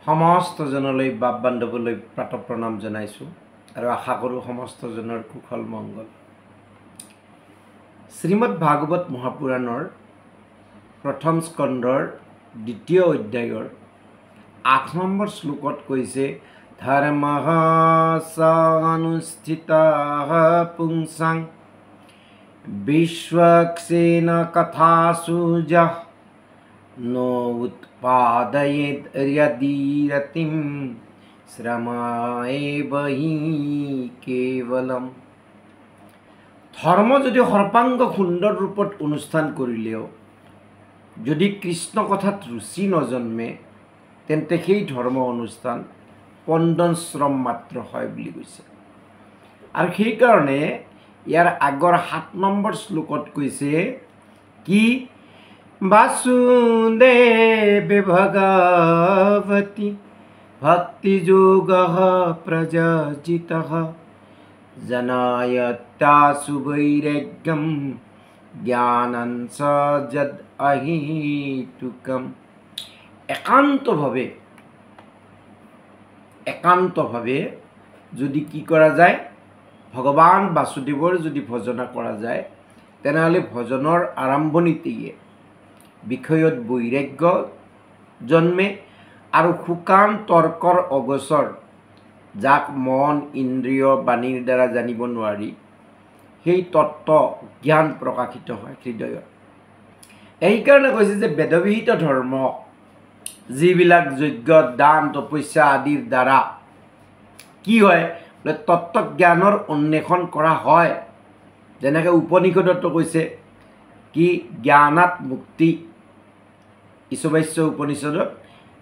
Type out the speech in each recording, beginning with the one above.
সমস্ত জনলৈ বাপ বান্ধৱলৈ প্ৰাতঃ প্ৰণাম জনাইছোঁ আৰু আশা কৰোঁ সমস্ত জনৰ কুশল মংগল। শ্ৰীমদ ভাগৱত মহাপুৰাণৰ প্ৰথম স্কন্ধৰ দ্বিতীয় অধ্যায়ৰ ৮ নম্বৰ শ্লোকত কৈছে ধৰ্মঃ সানুষ্ঠিতঃ পুংসাং বিশ্বক্সেন কথাসু যঃ ন উৎপাদয়েদ য়দিৰতিম শ্ৰমায়েব হি কেৱলম। ধৰ্ম যদি সৰ্বাংগ সুন্দৰ ৰূপত অনুষ্ঠান কৰিলেও যদি কৃষ্ণ কথাত ৰুচি নজন্মে তেন্তে সেই ধৰ্ম অনুষ্ঠান পণ্ডন শ্ৰম মাত্ৰ হয় বুলি কৈছে। আৰু সেইকাৰণে ইয়াৰ আগৰ ৭ নম্বৰ শ্লোকত কৈছে কি বাসুদেৱে ভগৱতী ভক্তিযোগঃ প্ৰযোজিতঃ জনায়ত্যাসু বৈৰাগ্যম জ্ঞানং চ যদ অহেতুকম। একান্তভাৱে যদি কি কৰা যায়, ভগৱান বাসুদেৱৰ যদি ভজনা কৰা যায় তেনেহ'লে ভজনৰ আৰম্ভণিতেই বিষয়ত বৈৰাগ্য জন্মে আৰু শুকান তৰ্কৰ অগোচৰ যাক মন ইন্দ্ৰিয় বাণীৰ দ্বাৰা জানিব নোৱাৰি সেই তত্ত্ব জ্ঞান প্ৰকাশিত হয় হৃদয়ত। এইকাৰণে কৈছে যে বেদবিহিত ধৰ্ম যিবিলাক যজ্ঞ দান তপস্যা আদিৰ দ্বাৰা কি হয় বোলে তত্ত্বজ্ঞানৰ অন্বেষণ কৰা হয়। যেনেকৈ উপনিষদতো কৈছে কি জ্ঞানাত মুক্তি, ঈশবাস্য উপনিষদত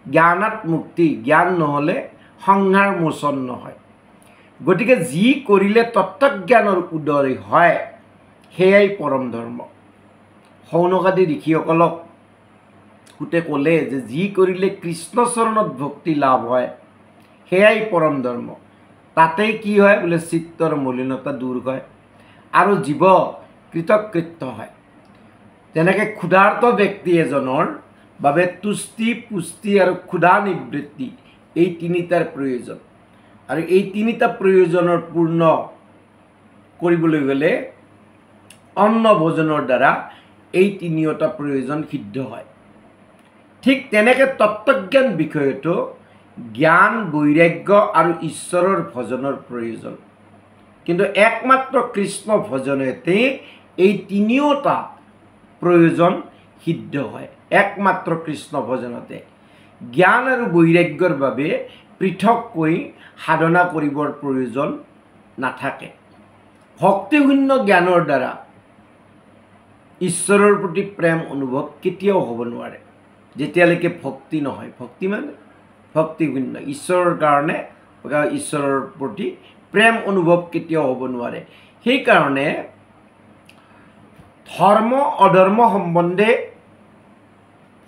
জ্ঞানাত মুক্তি, জ্ঞান নহ'লে সংসাৰ মোচন নহয়। গতিকে যি কৰিলে তত্ত্বজ্ঞানৰ উদয় হয় সেয়াই পৰম ধৰ্ম। শৌনকাদি ঋষিসকলক সুতে ক'লে যে যি কৰিলে কৃষ্ণচৰণত ভক্তি লাভ হয় সেয়াই পৰম ধৰ্ম। তাতেই কি হয় বোলে চিত্তৰ মলিনতা দূৰ হয় আৰু জীৱ কৃতকৃত্য হয়। যেনেকৈ ক্ষুধাৰ্ত ব্যক্তি এজনৰ বাবে তুষ্টি পুষ্টি আৰু ক্ষুধা নিবৃত্তি এই তিনিটাৰ প্ৰয়োজন, আৰু এই তিনিটা প্ৰয়োজনৰ পূৰ্ণ কৰিবলৈ গ'লে অন্ন ভোজনৰ দ্বাৰা এই তিনিওটা প্ৰয়োজন সিদ্ধ হয়। ঠিক তেনেকৈ তত্ত্বজ্ঞান বিষয়তো জ্ঞান বৈৰাগ্য আৰু ঈশ্বৰৰ ভজনৰ প্ৰয়োজন, কিন্তু একমাত্ৰ কৃষ্ণ ভজনতে এই তিনিওটা প্ৰয়োজন সিদ্ধ হয়। একমাত্ৰ কৃষ্ণ ভজনতে জ্ঞান আৰু বৈৰাগ্যৰ বাবে পৃথককৈ সাধনা কৰিবৰ প্ৰয়োজন নাথাকে। ভক্তিশূন্য জ্ঞানৰ দ্বাৰা ঈশ্বৰৰ প্ৰতি প্ৰেম অনুভৱ কেতিয়াও হ'ব নোৱাৰে যেতিয়ালৈকে ভক্তি নহয়। ভক্তি মানে ভক্তিশূন্য ঈশ্বৰৰ কাৰণে ঈশ্বৰৰ প্ৰতি প্ৰেম অনুভৱ কেতিয়াও হ'ব নোৱাৰে। সেইকাৰণে ধৰ্ম অধৰ্ম সম্বন্ধে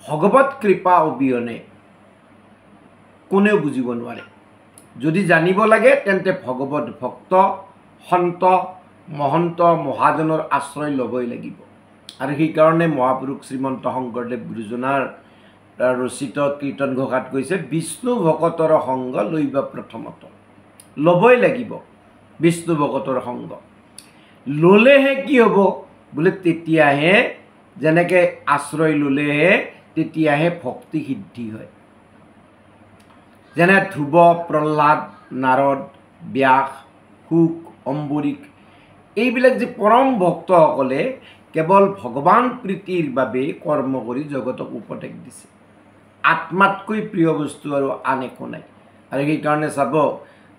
ভগৱত কৃপা অবিহনে কোনেও বুজিব নোৱাৰে। যদি জানিব লাগে তেন্তে ভগৱত ভক্ত সন্ত মহন্ত মহাজনৰ আশ্ৰয় ল'বই লাগিব। আৰু সেইকাৰণে মহাপুৰুষ শ্ৰীমন্ত শংকৰদেৱ গুৰুজনাৰ ৰচিত কীৰ্তন ঘোষাত কৈছে বিষ্ণু ভকতৰ সংগ লৈবা প্ৰথমত। ল'বই লাগিব বিষ্ণু ভকতৰ সংগ। ল'লেহে কি হ'ব বোলে তেতিয়াহে যেনেকৈ আশ্ৰয় ল'লেহে তেতিয়াহে ভক্তি সিদ্ধি হয়। যেনে ধ্ৰুৱ প্ৰহ্লাদ নাৰদ ব্যাস শুক অম্বৰীশ এইবিলাক যে পৰম ভক্তসকলে কেৱল ভগৱান প্ৰীতিৰ বাবে কৰ্ম কৰি জগতক উপদেশ দিছে। আত্মাতকৈ প্ৰিয় বস্তু আৰু আন একো নাই। আৰু সেইকাৰণে চাব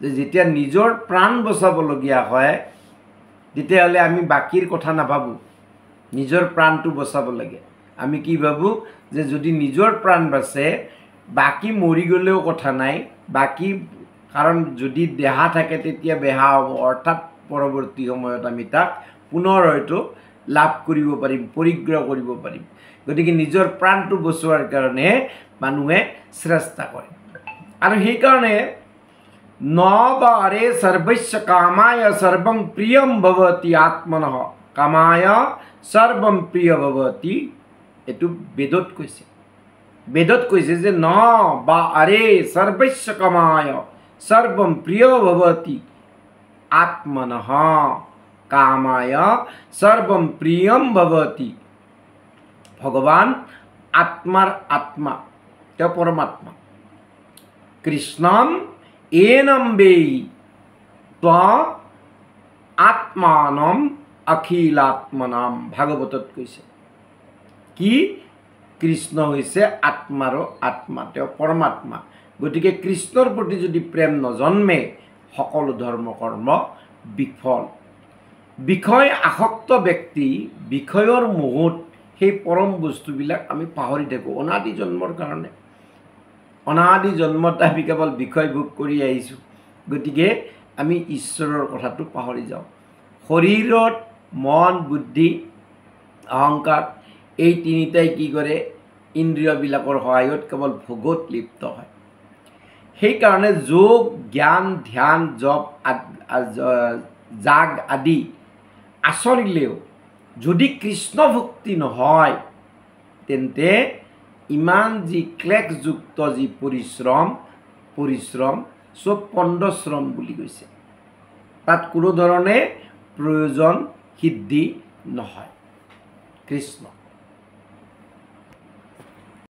যে যেতিয়া নিজৰ প্ৰাণ বচাবলগীয়া হয় তেতিয়াহ'লে আমি বাকীৰ কথা নাভাবোঁ, নিজৰ প্ৰাণটো বচাব লাগে। আমি কি ভাবোঁ যে যদি নিজৰ প্ৰাণ বাচে বাকী মৰি গ'লেও কথা নাই, বাকী কাৰণ যদি দেহা থাকে তেতিয়া বেহা হ'ব, অৰ্থাৎ পৰৱৰ্তী সময়ত আমি তাক পুনৰ হয়তো লাভ কৰিব পাৰিম, পৰিগ্ৰহ কৰিব পাৰিম। গতিকে নিজৰ প্ৰাণটো বচোৱাৰ কাৰণে মানুহে চেষ্টা কৰে। আৰু সেইকাৰণে ন বাৰে সৰ্বস্য কামায় সৰ্বম প্ৰিয়ম ভৱতি আত্মনঃ কামায় সৰ্বম প্ৰিয় ভৱতি। এইটো বেদত কৈছে। বেদত কৈছে যে ন বা আৰে সৰ্বস্য কামায় সৰ্বম প্ৰিয় ভৱতি আত্মনঃ কামায় সৰ্বম প্ৰিয়ম ভৱতি। ভগৱান আত্মাৰ আত্মা, তেওঁ পৰমাত্মা। কৃষ্ণম এনেম বেই ত্ব আত্মানম অখিলাত্মনাম, ভাগৱতত কৈছে কি কৃষ্ণ হৈছে আত্মাৰো আত্মা, তেওঁ পৰমাত্মা। গতিকে কৃষ্ণৰ প্ৰতি যদি প্ৰেম নজন্মে সকলো ধৰ্ম কৰ্ম বিফল। বিষয় আসক্ত ব্যক্তি বিষয়ৰ মোহত সেই পৰম বস্তুবিলাক আমি পাহৰি থাকোঁ অনাদি জন্মৰ কাৰণে। অনাদি জন্মত আমি কেৱল বিষয় ভোগ কৰি আহিছোঁ, গতিকে আমি ঈশ্বৰৰ কথাটো পাহৰি যাওঁ। শৰীৰত মন বুদ্ধি অহংকাৰ এই তিনিটাই কি কৰে, ইন্দ্ৰিয়বিলাকৰ সহায়ত কেৱল ভোগত লিপ্ত হয়। সেইকাৰণে যোগ জ্ঞান ধ্যান জপ জাগ আদি আচৰিলেও যদি কৃষ্ণ ভক্তি নহয়, তেন্তে ইমান যি ক্লেশযুক্ত যি পৰিশ্ৰম চব পণ্ডশ্ৰম বুলি কৈছে, তাত কোনো ধৰণে প্ৰয়োজন সিদ্ধি নহয়। কৃষ্ণ।